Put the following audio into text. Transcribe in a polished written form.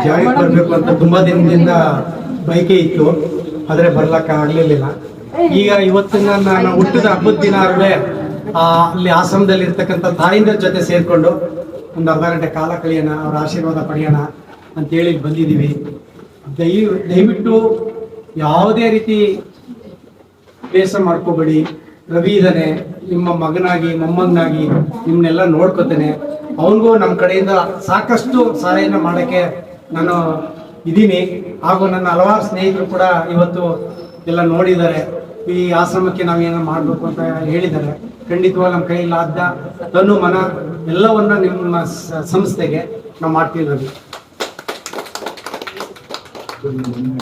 ಜಾಗಕ್ಕೆ ಬರಬೇಕು ಅಂತ ತುಂಬಾ ದಿನದಿಂದ ಬಯಕೆ ಇತ್ತು, ಆದರೆ ಬರ್ಲಕ್ಕ ಆಗ್ಲಿಲ್ಲ. ಈಗ ಇವತ್ತಿನ ನಾನು ಹುಟ್ಟಿದ ಹಬ್ಬದ ದಿನ ಅಲ್ಲಿ ಆಶ್ರಮದಲ್ಲಿ ಇರ್ತಕ್ಕಂಥ ತಾಯಿಂದ್ರ ಜೊತೆ ಸೇರ್ಕೊಂಡು ಒಂದು ಅರ್ಧ ಗಂಟೆ ಕಾಲ ಕಳೆಯೋಣ, ಅವರ ಆಶೀರ್ವಾದ ಪಡೆಯೋಣ ಅಂತೇಳಿ ಬಂದಿದ್ದೀವಿ. ದಯವಿಟ್ಟು ಯಾವುದೇ ರೀತಿ ಬೇಸರ ಮಾಡ್ಕೋಬೇಡಿ. ರವಿ ಇದ್ದಾನೆ, ನಿಮ್ಮ ಮಗನಾಗಿ ಮೊಮ್ಮಗನಾಗಿ ನಿಮ್ಮನ್ನೆಲ್ಲ ನೋಡ್ಕೋತೇನೆ. ಅವನಿಗೂ ನಮ್ಮ ಕಡೆಯಿಂದ ಸಾಕಷ್ಟು ಸಹಾಯನ ಮಾಡೋಕ್ಕೆ ನಾನು ಇದ್ದೀನಿ. ಹಾಗೂ ನನ್ನ ಹಲವಾರು ಸ್ನೇಹಿತರು ಕೂಡ ಇವತ್ತು ಎಲ್ಲ ನೋಡಿದ್ದಾರೆ. ಈ ಆಶ್ರಮಕ್ಕೆ ನಾವೇನೋ ಮಾಡಬೇಕು ಅಂತ ಹೇಳಿದ್ದಾರೆ. ಖಂಡಿತವಾಗಿ ನಮ್ಮ ಕೈಲಾದ ತನು ಮನ ಎಲ್ಲವನ್ನ ನಿಮ್ಮ ಸಂಸ್ಥೆಗೆ ನಾವು ಮಾಡ್ತೀವಿ.